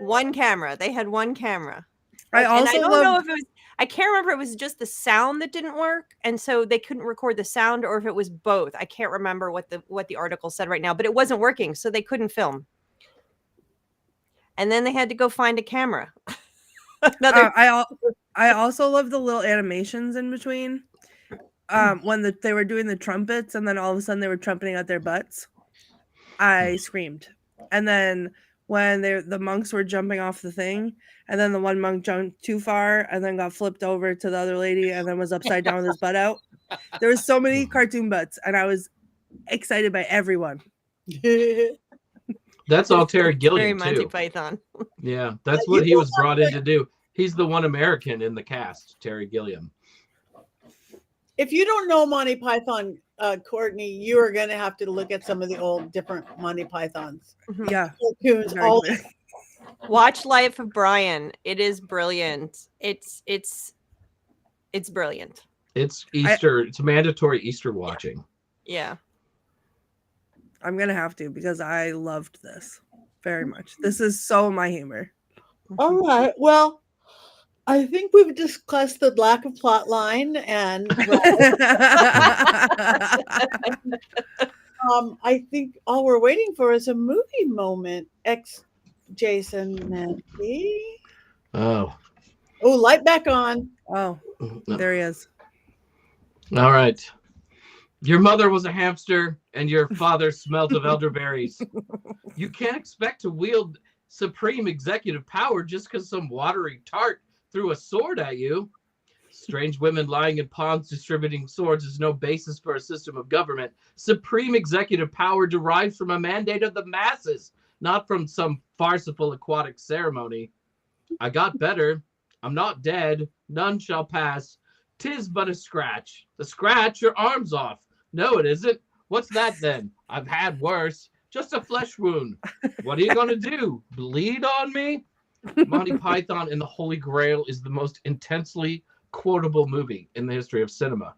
One camera. They had one camera. I don't know if it was, I can't remember if it was just the sound that didn't work, and so they couldn't record the sound, or if it was both. I can't remember what the article said right now, but it wasn't working, so they couldn't film. And then they had to go find a camera. I also love the little animations in between. When they were doing the trumpets, and then all of a sudden they were trumpeting out their butts. I screamed. And then when the monks were jumping off the thing, and then the one monk jumped too far and then got flipped over to the other lady and then was upside down with his butt out. There was so many cartoon butts, and I was excited by everyone. That's all Terry Very Gilliam Monty too. Python. Yeah, that's what he was brought in to do. He's the one American in the cast, Terry Gilliam. If you don't know Monty Python, Courtney, you are going to have to look at some of the old different Monty Pythons. Yeah. Cartoons, Very all clear. Watch Life of Brian. It is brilliant. It's brilliant. It's Easter. It's mandatory Easter watching. Yeah. I'm gonna have to, because I loved this very much. This is so my humor. All right. Well, I think we've discussed the lack of plot line, and I think all we're waiting for is a movie moment. Jason Mankey. Oh, Light back on. Oh, there he is. All right. Your mother was a hamster and your father smelt of elderberries. You can't expect to wield supreme executive power just because some watery tart threw a sword at you. Strange women lying in ponds distributing swords is no basis for a system of government. Supreme executive power derives from a mandate of the masses, not from some farcical aquatic ceremony. I got better. I'm not dead. None shall pass. 'Tis but a scratch. The scratch your arm's off. No, it isn't. What's that then? I've had worse. Just a flesh wound. What are you going to do? Bleed on me? Monty Python and the Holy Grail is the most intensely quotable movie in the history of cinema.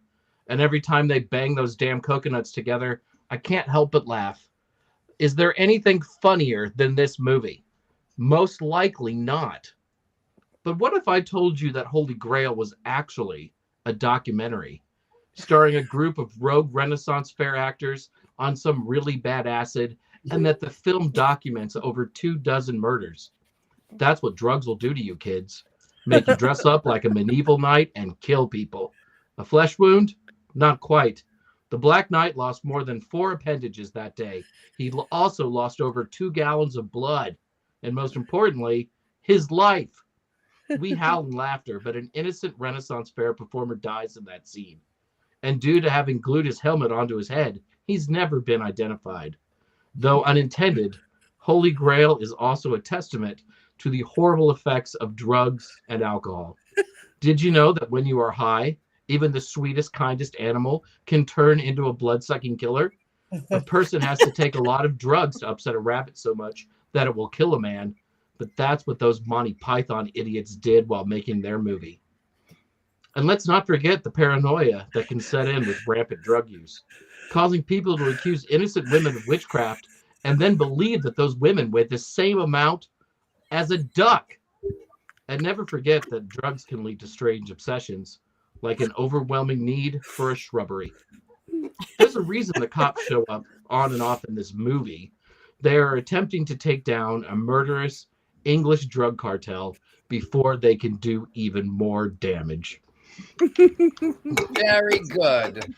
And every time they bang those damn coconuts together, I can't help but laugh. Is there anything funnier than this movie? Most likely not. But what if I told you that Holy Grail was actually a documentary starring a group of rogue Renaissance fair actors on some really bad acid, and that the film documents over 24 murders? That's what drugs will do to you kids. Make you dress up like a medieval knight and kill people. A flesh wound? Not quite. The Black Knight lost more than 4 appendages that day. He also lost over 2 gallons of blood. And most importantly, his life. We howl in laughter, but an innocent Renaissance fair performer dies in that scene. And due to having glued his helmet onto his head, he's never been identified. Though unintended, Holy Grail is also a testament to the horrible effects of drugs and alcohol. Did you know that when you are high, even the sweetest, kindest animal can turn into a blood-sucking killer? A person has to take a lot of drugs to upset a rabbit so much that it will kill a man. But that's what those Monty Python idiots did while making their movie. And let's not forget the paranoia that can set in with rampant drug use, causing people to accuse innocent women of witchcraft and then believe that those women weigh the same amount as a duck. And never forget that drugs can lead to strange obsessions, like an overwhelming need for a shrubbery. There's a reason the cops show up on and off in this movie. They are attempting to take down a murderous English drug cartel before they can do even more damage. Very good.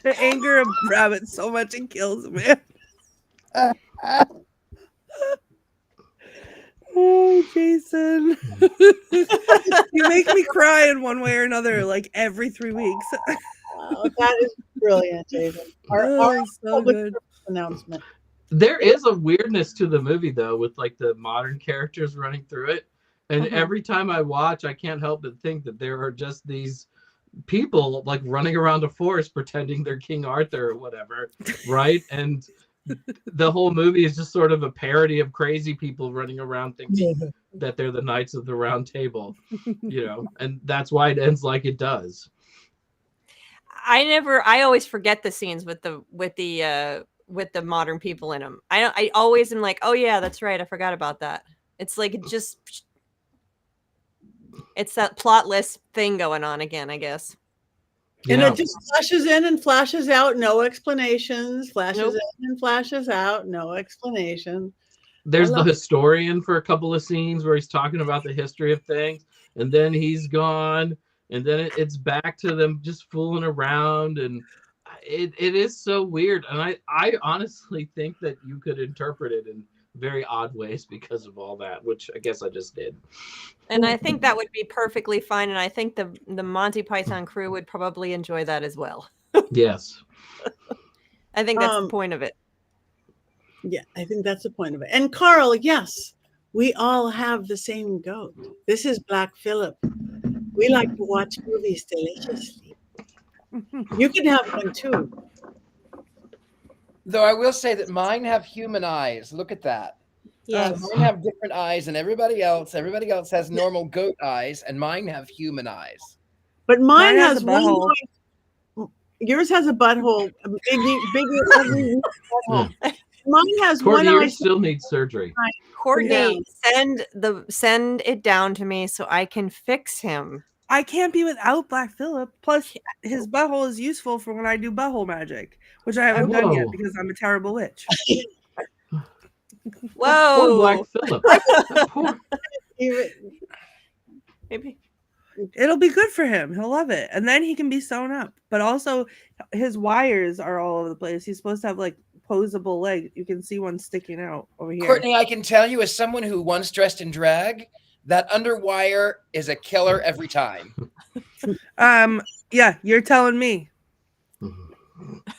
The anger of rabbits so much it kills me. Oh, Jason. You make me cry in one way or another, like every 3 weeks. That is brilliant, Jason. Our so good announcement. There is a weirdness to the movie, though, with like the modern characters running through it. And every time I watch, I can't help but think that there are just these people like running around a forest pretending they're King Arthur or whatever, right? And the whole movie is just sort of a parody of crazy people running around thinking that they're the Knights of the Round Table, you know, and that's why it ends like it does. I always forget the scenes with the modern people in them. I always am like, oh yeah, that's right, I forgot about that. It's like it's that plotless thing going on again, I guess. And Yeah. it just flashes in and flashes out, no explanations. Flashes in and flashes out, no explanation. There's the historian for a couple of scenes where he's talking about the history of things, and then he's gone, and then it's back to them just fooling around, and it is so weird. And I honestly think that you could interpret it in very odd ways because of all that, which I guess I just did. And I think that would be perfectly fine. And I think the Monty Python crew would probably enjoy that as well. Yes. I think that's the point of it. Yeah, I think that's the point of it. And Carl, yes, we all have the same goat. This is Black Phillip. We like to watch movies deliciously. You can have one too. Though I will say that mine have human eyes. Look at that. Yes. Mine have different eyes than everybody else. Everybody else has normal goat eyes, and mine have human eyes. But mine has a one butthole. eye. Yours has a butthole, a bigger butthole. Mine has Courtney, one eye. yours still needs surgery. Courtney, send it down to me so I can fix him. I can't be without Black Phillip. Plus, his butthole is useful for when I do butthole magic, which I haven't done yet Whoa. because I'm a terrible witch. Poor Whoa. Black Phillip. Poor. Maybe. It'll be good for him. He'll love it. And then he can be sewn up. But also, his wires are all over the place. He's supposed to have like posable legs. You can see one sticking out over here. Courtney, I can tell you as someone who once dressed in drag, that underwire is a killer every time. Yeah, you're telling me.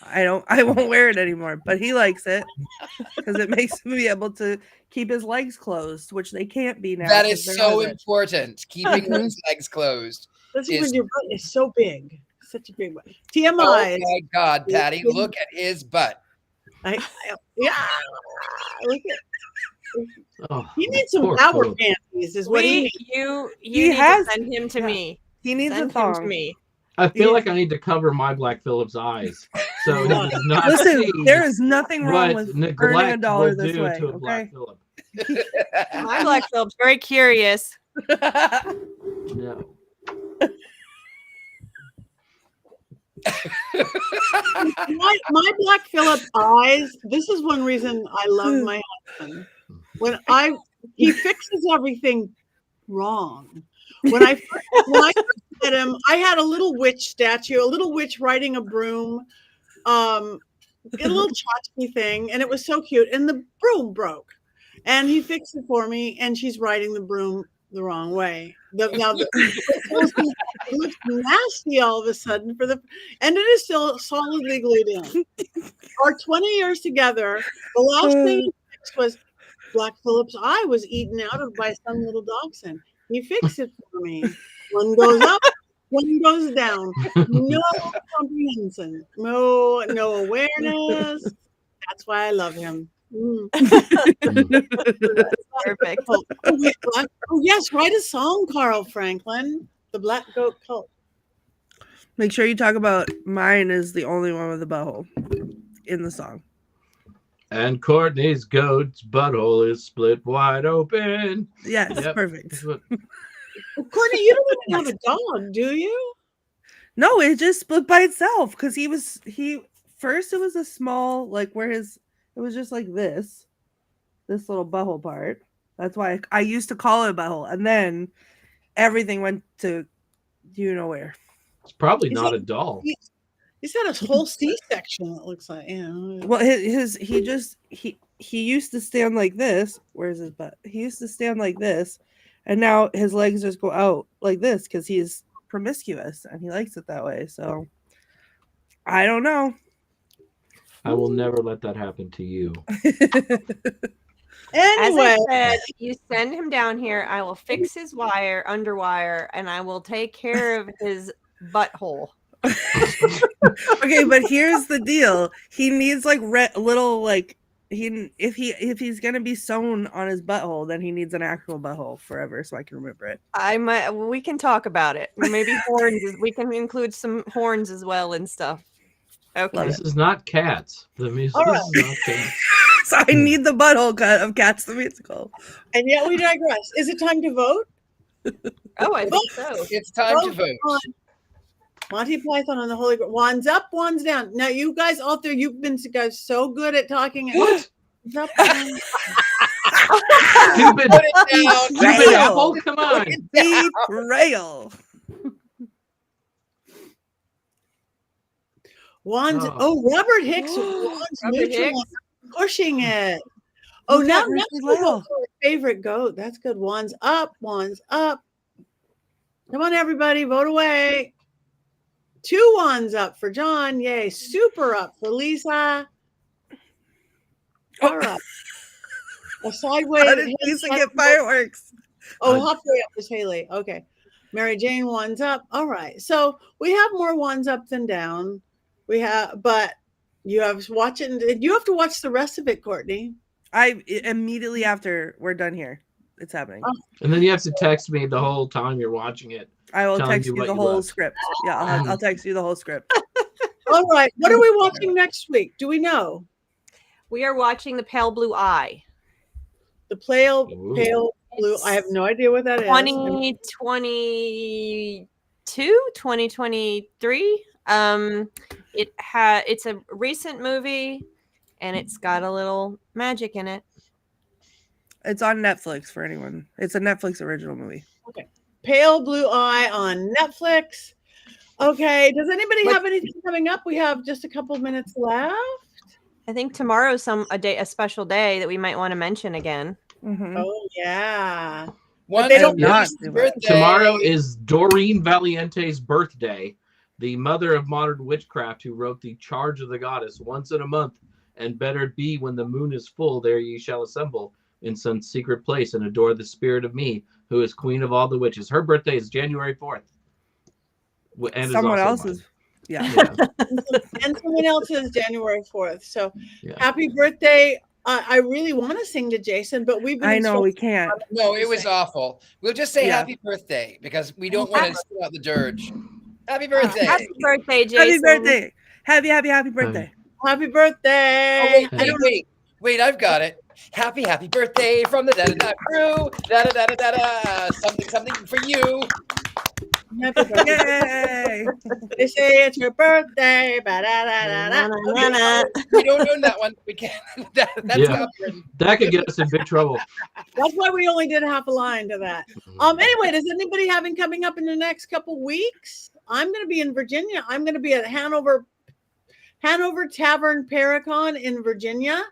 I won't wear it anymore, but he likes it because it makes him be able to keep his legs closed, which they can't be now. That is because so they're important. Keeping those legs closed. Especially when your butt is so big. Such a big one. Oh TMI. my God, Patty, look at his butt. Yeah. Look at. Oh, He needs some poor power Phillip. panties, is what he needs. You He need has- to send him to me. He needs Send a him thong. to me. I feel like I need to cover my Black Phillip's eyes, so he does not Listen, see there is nothing wrong what with earning neglect $1 will this do way. to a Black Okay. Phillip. My Black Phillip's very curious. No. my Black Phillip eyes. This is one reason I love my husband. He fixes everything wrong. When I first met him, I had a little witch statue, a little witch riding a broom, a little tchotchke thing, and it was so cute. And the broom broke, and he fixed it for me. And she's riding the broom the wrong way. It looks nasty all of a sudden and it is still solidly glued in. Our 20 years together, the last thing he fixed was Black Phillip's eye was eaten out of by some little dachshund. He fixed it for me. One goes up, one goes down. No comprehension, no awareness. That's why I love him. Perfect. Oh yes, write a song, Carl Franklin. The Black Goat Cult. Make sure you talk about mine is the only one with a butthole in the song. And Courtney's goat's butthole is split wide open. Yes, Yep. perfect. Well, Courtney, you don't even have a dog, do you? No, it just split by itself because first it was a small like it was just like this little butthole part. That's why I used to call it a butthole, and then everything went to you know where. It's probably not a doll. He's had a whole C-section. It looks like. Yeah. Well, he used to stand like this. Where's his butt? He used to stand like this, and now his legs just go out like this because he's promiscuous and he likes it that way. So I don't know. I will never let that happen to you. Anyway, As I said, you send him down here. I will fix his underwire, and I will take care of his butthole. Okay, but here's the deal. He needs like little like if he's gonna be sewn on his butthole, then he needs an actual butthole forever, so I can remember it. We can talk about it. Maybe horns. We can include some horns as well and stuff. Okay. This is not Cats. The music All right. is not Cats. So I need the butthole cut of Cats the Musical. and yet we digress. Is it time to vote? Oh, I think so. It's time to vote. on Monty Python on the Holy Grail. Wands up, wands down. Now, you guys out there, you've been guys so good at talking. What? Up, Stupid, Put it down. stupid apple. Come on. Betrayal. wands. Oh. Oh, Robert Hicks. Wands Robert neutral. Hicks. Pushing it. Oh, Look now at we'll Richard-Lael. go for our favorite goat. That's good. One's up. One's up. Come on, everybody, vote away. 2 ones up for John. Yay. Super up for Lisa. Oh. All right. A sideways. How did Lisa get fireworks? Oh, halfway up is Haley. Okay. Mary Jane, one's up. All right. So we have more ones up than down. We have, but you have to watch it. And you have to watch the rest of it, Courtney. I immediately after we're done here, it's happening. Oh. And then you have to text me the whole time you're watching it. I will telling text you you what the you whole left. script. Yeah, I'll text you the whole script. All right. What are we watching next week? Do we know? We are watching The Pale Blue Eye. The pale Ooh. blue. I have no idea what that is. 2022, 2023. It's a recent movie, and it's got a little magic in it. It's on Netflix for anyone. It's a Netflix original movie. Pale Blue Eye on Netflix. Okay. Does anybody have anything coming up? We have just a couple minutes left. I think tomorrow's a special day that we might want to mention again. Mm-hmm. Oh yeah. One they don't not do birthday. Tomorrow is Doreen Valiente's birthday, the mother of modern witchcraft, who wrote the Charge of the Goddess. Once in a month, and better it be when the moon is full, there ye shall assemble in some secret place and adore the spirit of me, who is queen of all the witches. Her birthday is January 4th. And Someone is also else's. mine. Yeah. And someone else is January 4th. So Yeah. happy birthday. I really want to sing to Jason, but we've been I know we instructed can't. No, it was awful. We'll just say Yeah. happy birthday because we don't want to spit out the dirge. Happy birthday. Happy birthday, Jason. Happy birthday. Happy birthday. happy birthday. Oh, wait, I don't wait, I've got it. Happy birthday from the da-da-da crew. Da-da-da-da-da-da. Something for you. happy birthday. Yay. They say it's your birthday. Ba-da-da-da-da. Na-na-na-na. We don't own that one. We can't. That's Yeah. copyrighted. That could get us in big trouble. That's why we only did half a line to that. Anyway, does anybody having coming up in the next couple weeks? I'm going to be in Virginia. I'm going to be at Hanover Tavern Paracon in Virginia.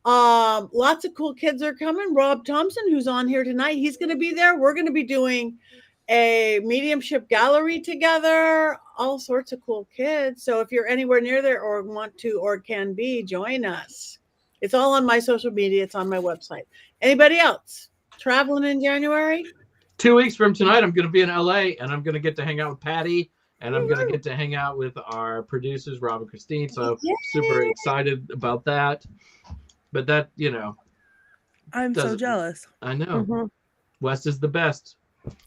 Lots of cool kids are coming. Rob Thompson, who's on here tonight, he's going to be there. We're going to be doing a mediumship gallery together. All sorts of cool kids. So if you're anywhere near there or want to or can be, join us. It's all on my social media. It's on my website. Anybody else traveling in January? 2 weeks from tonight, I'm going to be in LA, and I'm going to get to hang out with Patti, and I'm going to get to hang out with our producers, Rob and Christine. So Yay. super excited about that. But that, I'm so Doesn't- jealous. I know. Mhm. West is the best.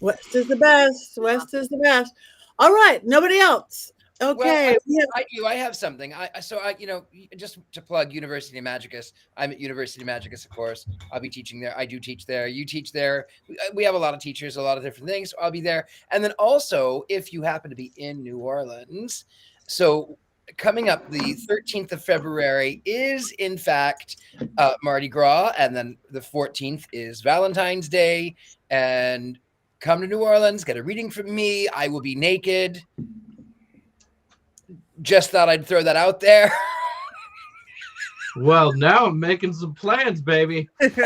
West is the best. West is the best. All right. Nobody else. Okay. I have something. Just to plug University of Magicus. I'm at University of Magicus, of course. I'll be teaching there. I do teach there. You teach there. We have a lot of teachers, a lot of different things. So I'll be there. And then also, if you happen to be in New Orleans, so coming up the 13th of February is in fact Mardi Gras, and then the 14th is Valentine's Day. And come to New Orleans, get a reading from me. I will be naked. Just thought I'd throw that out there. Well, now I'm making some plans, baby. Naked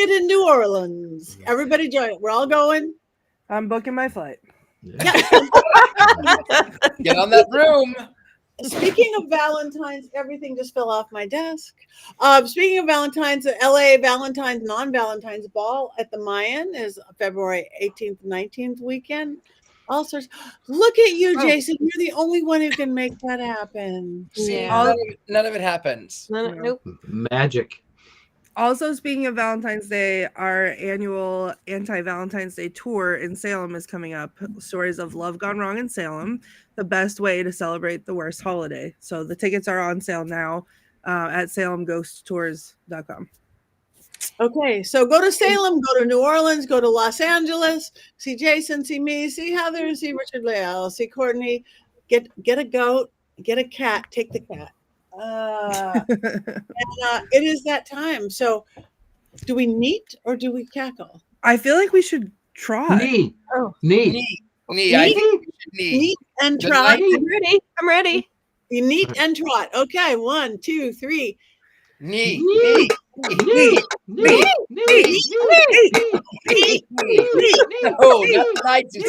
in New Orleans. Everybody join. We're all going. I'm booking my flight. Yeah. Get on that broom. Speaking of Valentine's, everything just fell off my desk. Speaking of Valentine's, the LA Valentine's, non-Valentine's ball at the Mayan is February 18th, 19th weekend. All sorts. Look at you, Jason. You're the only one who can make that happen. See, Yeah. none of it happens. Nope. Magic. Also, speaking of Valentine's Day, our annual anti-Valentine's Day tour in Salem is coming up. Stories of love gone wrong in Salem, the best way to celebrate the worst holiday. So the tickets are on sale now at salemghosttours.com. Okay, so go to Salem, go to New Orleans, go to Los Angeles, see Jason, see me, see Heather, see Richard-Lael, see Courtney. Get a goat, get a cat, take the cat. It is that time. So do we neat or do we cackle? I feel like we should try. Neat. Oh. Neat. Knee. I think we should knee. Neat and Good try. night. I'm ready. Neat and trot. Okay, 1, 2, 3. Knee. Knee. Knee. Knee. Knee. Knee. Knee. Knee. Knee. Oh, that's nice to say.